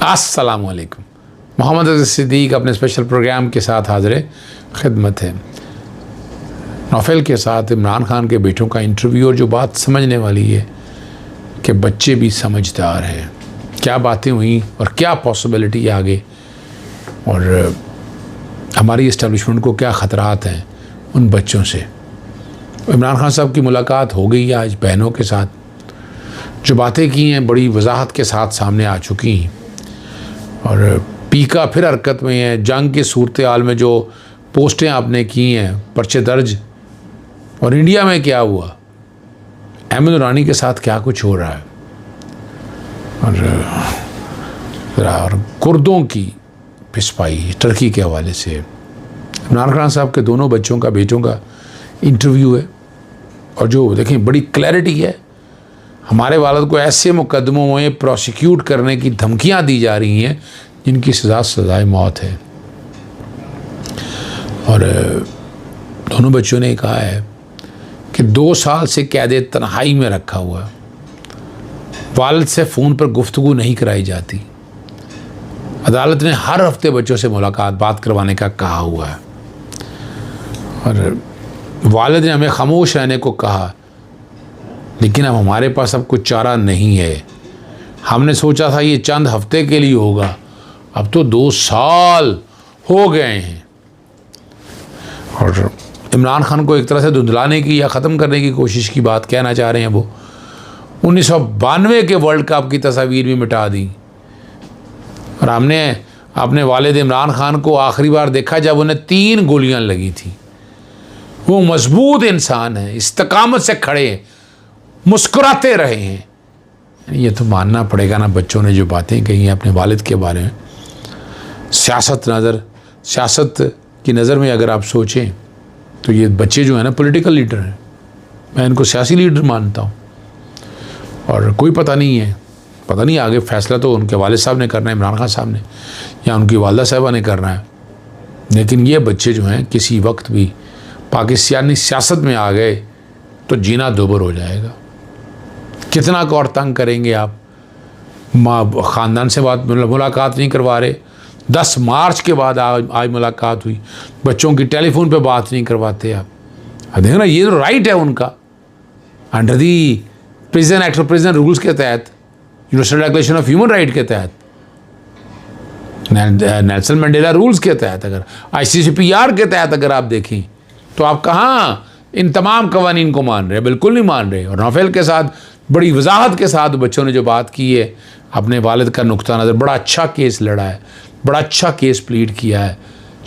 अस्सलाम वालेकुम। मोहम्मद अज़ीज़ सिद्दीक़ अपने स्पेशल प्रोग्राम के साथ हाज़िर खिदमत है। नौफल के साथ इमरान खान के बेटों का इंटरव्यू, और जो बात समझने वाली है कि बच्चे भी समझदार हैं, क्या बातें हुई और क्या पॉसिबिलिटी है आगे, और हमारी इस्टेब्लिशमेंट को क्या ख़तरात हैं उन बच्चों से। इमरान खान साहब की मुलाकात हो गई आज बहनों के साथ, जो बातें की हैं बड़ी वजाहत के साथ सामने आ चुकी हैं, और पीका फिर हरकत में है। जंग की सूरत हाल में जो पोस्टें आपने की हैं, पर्चे दर्ज, और इंडिया में क्या हुआ, अहमद नूरानी के साथ क्या कुछ हो रहा है, और कुर्दों की पिसपाई टर्की के हवाले से। इमरान खान साहब के दोनों बच्चों का, बेटों का इंटरव्यू है, और जो देखें बड़ी क्लैरिटी है। हमारे वालिद को ऐसे मुकदमों में प्रोसिक्यूट करने की धमकियां दी जा रही हैं जिनकी सज़ाए मौत है। और दोनों बच्चों ने कहा है कि 2 साल से कैद तन्हाई में रखा हुआ, वालिद से फ़ोन पर गुफ्तगू नहीं कराई जाती। अदालत ने हर हफ्ते बच्चों से बात करवाने का कहा हुआ है, और वालिद ने हमें खामोश रहने को कहा, लेकिन अब हमारे पास अब कुछ चारा नहीं है। हमने सोचा था ये चंद हफ्ते के लिए होगा, अब तो 2 साल हो गए हैं। और इमरान खान को एक तरह से धुंधलाने की या ख़त्म करने की कोशिश की बात कहना चाह रहे हैं वो। 1992 के वर्ल्ड कप की तस्वीर भी मिटा दी, और हमने अपने वालिद इमरान खान को आखिरी बार देखा जब उन्हें 3 गोलियां लगी थी। वो मजबूत इंसान है, इस्तकामत से खड़े हैं, मुस्कुराते रहे हैं। ये तो मानना पड़ेगा ना, बच्चों ने जो बातें कही हैं अपने वालिद के बारे में। सियासत की नज़र में अगर आप सोचें तो ये बच्चे जो हैं ना पॉलिटिकल लीडर हैं, मैं इनको सियासी लीडर मानता हूँ। और कोई पता नहीं आगे फ़ैसला तो उनके वालिद साहब ने करना है, इमरान खान साहब ने, या उनकी वालदा साहिबा ने करना है। लेकिन ये बच्चे जो हैं किसी वक्त भी पाकिस्तानी सियासत में आ गए तो जीना दोबर हो जाएगा। कितना और तंग करेंगे आप, ख़ानदान से मुलाकात नहीं करवा रहे। 10 मार्च के बाद आज मुलाकात हुई, बच्चों की टेलीफोन पे बात नहीं करवाते आप। देखो ना, ये तो राइट है उनका, under the prison act of prison rules के तहत, universal declaration of human right के तहत, नेल्सन मंडेला रूल्स के तहत, अगर ICCPR के तहत अगर आप देखें तो आप कहाँ इन तमाम कवानीन को मान रहे हैं? बिल्कुल नहीं मान रहे। और नौफल के साथ बड़ी वजाहत के साथ बच्चों ने जो बात की है, अपने वालिद का नुक्ता नज़र, बड़ा अच्छा केस लड़ा है, बड़ा अच्छा केस प्लीड किया है।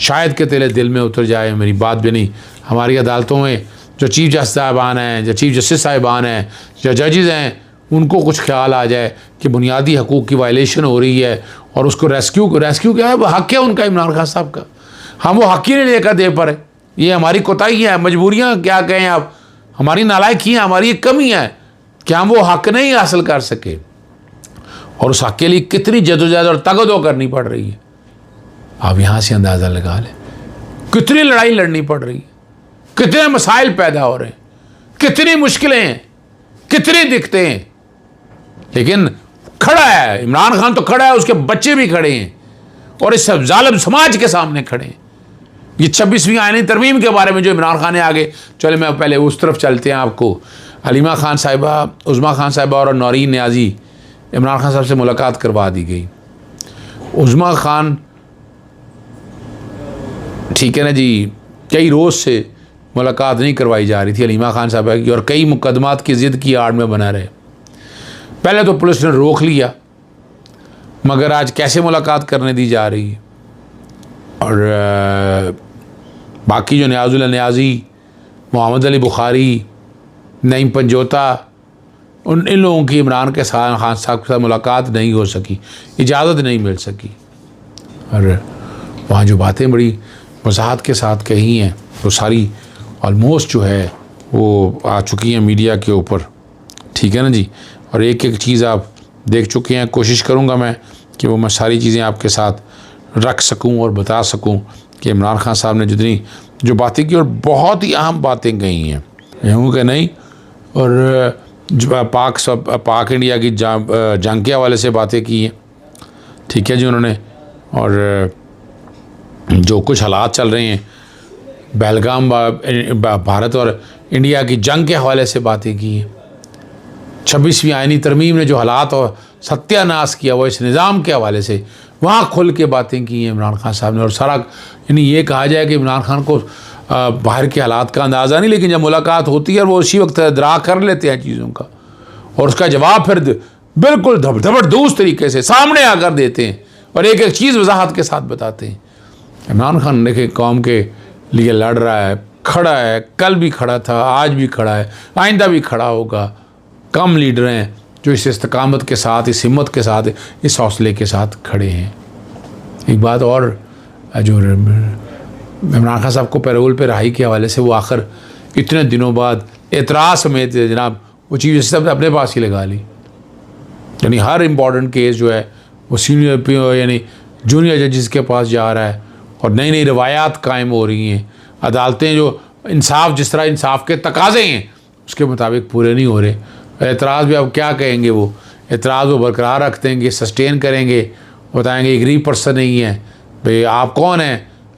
शायद कि तेरे दिल में उतर जाए, मेरी बात भी नहीं, हमारी अदालतों में जो चीफ जस्टिस साहिबान हैं, जो चीफ जस्टिस साहिबान हैं, जो जजेज़ हैं, उनको कुछ ख्याल आ जाए कि बुनियादी हकूक़ की वायलेशन हो रही है, और उसको रेस्क्यू क्या है, वो हक़ है उनका, इमरान खान साहब का। हम वो हक़ ही नहीं लेकर दे पर, ये हमारी कोताही है, मजबूरियाँ क्या कहें आप, हमारी नालायकी है, हमारी एक कमी है कि हम वो हक़ नहीं हासिल कर सके, और उस हक़ के लिए कितनी जदोजहद और तगदो करनी पड़ रही है। आप यहाँ से अंदाज़ा लगा लें कितनी लड़ाई लड़नी पड़ रही है, कितने मसाइल पैदा हो रहे हैं, कितनी मुश्किलें हैं, कितनी दिक्कतें हैं। लेकिन खड़ा है इमरान खान, तो खड़ा है, उसके बच्चे भी खड़े हैं, और इस जालिम समाज के सामने खड़े हैं। ये 26वीं आईनी तरमीम के बारे में जो इमरान खान ने आगे, चले मैं पहले उस तरफ चलते हैं, आपको हलीमा खान साहिबा, उज़मा खान साहिबा और नौरीन नियाज़ी, इमरान खान साहब से मुलाकात करवा दी गई। उज़मा खान, ठीक है ना जी, कई रोज़ से मुलाकात नहीं करवाई जा रही थी हलीमा खान साहिबा की, और कई मुकदमात की ज़िद की आड़ में बना रहे। पहले तो पुलिस ने रोक लिया, मगर आज कैसे मुलाकात करने दी जा रही है। और बाकी जो नियाज़ुल्लाह नियाज़ी, मोहम्मद अली बुखारी, नईम पंजोता, इन लोगों की इमरान के साथ, खान साहब के साथ मुलाकात नहीं हो सकी, इजाज़त नहीं मिल सकी। और वहाँ जो बातें बड़ी वजाहत के साथ कही हैं, वो सारी ऑलमोस्ट जो है वो आ चुकी हैं मीडिया के ऊपर, ठीक है ना जी। और एक एक चीज़ आप देख चुके हैं। कोशिश करूँगा मैं कि वो मैं सारी चीज़ें आपके साथ रख सकूँ और बता सकूँ कि इमरान खान साहब ने जितनी जो बातें की, और बहुत ही अहम बातें कही हैं, यूँ कि नहीं। और पाक इंडिया की जंग के हवाले से बातें की हैं, ठीक है जी। उन्होंने और जो कुछ हालात चल रहे हैं, पहलगाम भारत और इंडिया की जंग के हवाले से बातें की हैं। 26वीं आईनी तरमीम ने जो हालात और सत्यानाश किया वो इस निज़ाम के हवाले से वहाँ खुल के बातें की हैं इमरान खान साहब ने। और सारा यानी ये कहा जाए कि इमरान खान को बाहर के हालात का अंदाज़ा नहीं, लेकिन जब मुलाकात होती है वो उसी वक्त इदराक कर लेते हैं चीज़ों का, और उसका जवाब फिर बिल्कुल धबरदूस तरीके से सामने आकर देते हैं और एक एक चीज़ वजाहत के साथ बताते हैं। इमरान खान देखे कौम के लिए लड़ रहा है, खड़ा है, कल भी खड़ा था, आज भी खड़ा है, आइंदा भी खड़ा होगा। कम लीडर हैं जो इस इस्तकामत के साथ, इस हिम्मत के साथ, इस हौसले के साथ खड़े हैं। एक बात और, जो इमरान खान साहब को पैरोल पे रहाई के हवाले से वो आखिर इतने दिनों बाद एतराज़ समेत जनाब वो चीज़ सब अपने पास ही लगा ली। यानी हर इम्पॉर्टेंट केस जो है वो सीनियर यानी जूनियर जजेस के पास जा रहा है और नई नई रवायात कायम हो रही हैं। अदालतें जो इंसाफ, जिस तरह इंसाफ के तकाज़े हैं उसके मुताबिक पूरे नहीं हो रहे। एतराज़ भी अब क्या कहेंगे, वो एतराज़ वो बरकरार रख देंगे, सस्टेन करेंगे, बताएंगे एक गरीब पर्सन नहीं है भाई आप कौन हैं।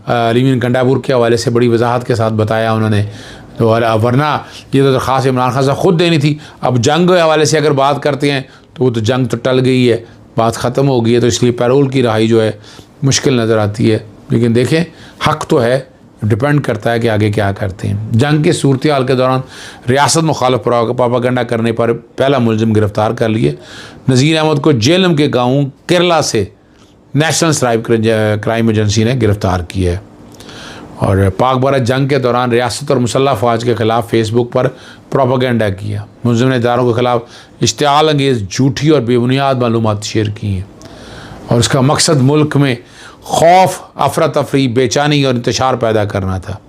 अलीमीन कंडापुर के हवाले से बड़ी वजाहत के साथ बताया उन्होंने। तो वरना ये तो दरख्वास्त इमरान खान साहब खुद देनी थी। अब जंग के हवाले से अगर बात करते हैं तो वो तो जंग तो टल गई है, बात ख़त्म हो गई है, तो इसलिए पैरोल की रहाई जो है मुश्किल नज़र आती है। लेकिन देखें हक़ तो है, डिपेंड करता है कि आगे क्या करते हैं। जंग की सूरत हाल के दौरान रियासत मुखालिफ प्रोपेगेंडा करने पर पहला मुलजिम गिरफ़्तार कर लिए। नज़ीर अहमद को जेलम के गाँव केरला से नेशनल साइबर क्राइम एजेंसी ने गिरफ़्तार किया है। और पाक भारत जंग के दौरान रियासत और मुसल्लह फ़ौज के ख़िलाफ़ फेसबुक पर प्रोपेगेंडा किया। मुलजिम ने इदारों के ख़िलाफ़ इश्तिआल अंगेज़ झूठी और बेबुनियाद मालूमात शेयर की हैं और उसका मकसद मुल्क में खौफ, अफरा तफरी, बेचैनी और इंतशार पैदा करना था।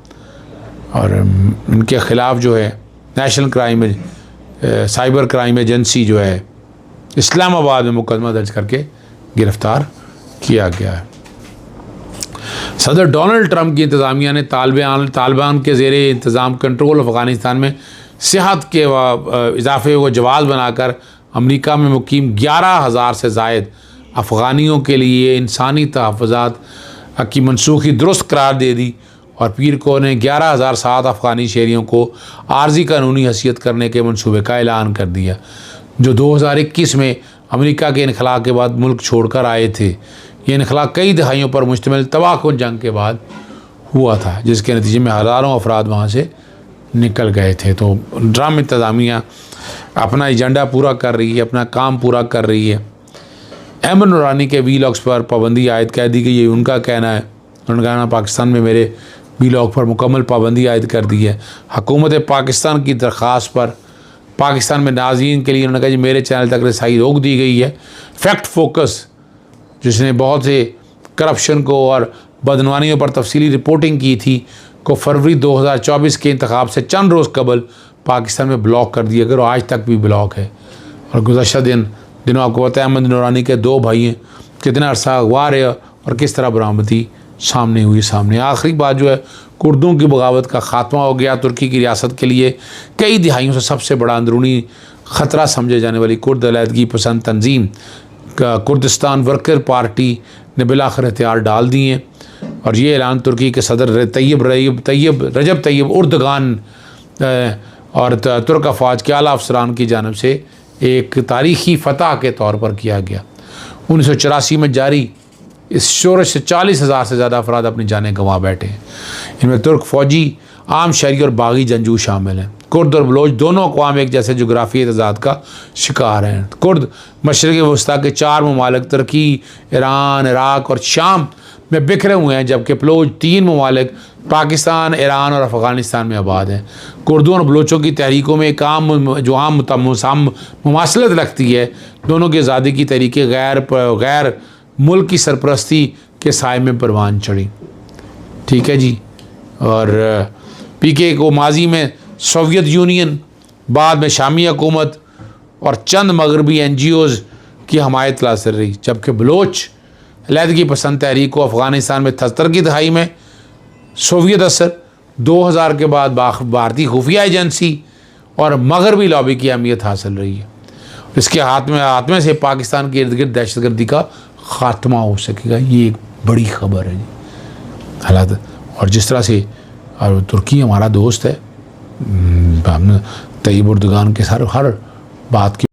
और इनके ख़िलाफ़ जो है नेशनल साइबर क्राइम एजेंसी जो है इस्लामाबाद में मुकदमा दर्ज करके गिरफ़्तार किया गया है। सदर डोनाल्ड ट्रंप की इंतज़ामिया ने तालिबान के ज़ेरे इंतज़ाम कंट्रोल अफ़गानिस्तान में सेहत के इजाफे को जवाज़ बनाकर अमेरिका में मुकीम 11,000 से ज़ायद अफ़गानियों के लिए इंसानी तहफ़्फ़ुज़ात की मनसूखी दुरुस्त करार दे दी और पीर को ने 11,007 अफ़गानी शहरियों को आर्जी कानूनी हैसियत करने के मनसूबे का ऐलान कर दिया, जो 2021 में अमेरिका के इनखला के बाद मुल्क छोड़कर आए थे। ये इनखला कई दहाइयों पर मुश्तमिल तबाहकुन जंग के बाद हुआ था, जिसके नतीजे में हज़ारों अफराद वहाँ से निकल गए थे। तो ट्रम्प इंतज़ामिया अपना एजेंडा पूरा कर रही है, अपना काम पूरा कर रही है। अहमद नूरानी के वीलॉग्स पर पाबंदी आयद कर दी गई, ये उनका कहना है। उन्होंने कहा पाकिस्तान में मेरे वीलॉग पर मुकम्मल पाबंदी आयद कर दी है। हुकूमत पाकिस्तान की दरख्वास्त पर पाकिस्तान में नाज़रीन के लिए उन्होंने कहा जी मेरे चैनल तक रसाई रोक दी गई है। फैक्ट फोकस जिसने बहुत से करप्शन को और बदनवानियों पर तफसीली रिपोर्टिंग की थी को फरवरी 2024 के इंतखाब से चंद रोज़ कबल पाकिस्तान में ब्लॉक कर दिया गया और आज तक भी ब्लॉक है। और गुज़श्ता दिनों आपको पता है अहमद नूरानी के 2 भाई हैं, कितना अरसा अगवा रहे और किस तरह बरामदी सामने हुई। आखिरी बात जो है कुर्दों की बगावत का ख़ात्मा हो गया। तुर्की की रियासत के लिए कई दिहाइयों से सबसे बड़ा अंदरूनी ख़तरा समझे जाने वाली कुर्द अलहदगी पसंद तंजीम कुर्दिस्तान वर्कर पार्टी ने बिलाखिर हथियार डाल दिए हैं। और ये ऐलान तुर्की के सदर रजब तैयब उर्दगान और तुर्क अफवाज के आला अफसरान की जानब से एक तारीख़ी फ़तह के तौर पर किया गया। 1984 में जारी इस शोरश से 40,000 से ज़्यादा अफराद अपनी जानें गंवा बैठे हैं। इनमें तुर्क फ़ौजी, आम शहरी और बागी जंगजू शामिल हैं। कुर्द और बलोच दोनों अक़वाम एक जैसे जोग्राफी तज़ाद का शिकार हैं। कुर्द मशरिक़ वस्ता के 4 ममालिक तुर्की, ईरान, इराक़ और शाम में बिखरे हुए हैं, जबकि बलोच 3 ममालिक पाकिस्तान, ईरान और अफ़गानिस्तान में आबाद हैं। कुर्दों और बलोचों की तहरीकों में एक आम मुमासलत लगती है। दोनों की आज़ादी की तहरीकें गैर मुल्क की सरपरस्ती के साए में परवान चढ़ी। ठीक है जी। और पीके को माजी में सोवियत यूनियन, बाद में शामी हुकूमत और चंद मगरबी NGOs की हमायत हासिल रही, जबकि बलोच अलहदगी पसंद तहरीक को अफ़गानिस्तान में 73 की दहाई में सोवियत असर, 2000 के बाद भारतीय खुफिया एजेंसी और मगरबी लॉबी की अहमियत हासिल रही है। इसके हाथ में से पाकिस्तान के इर्द गिर्द दहशतगर्दी का ख़ात्मा हो सकेगा, ये एक बड़ी खबर है जी हालात। और जिस तरह से और तुर्की हमारा दोस्त है, हम तैयब उर्दगान के हर बात की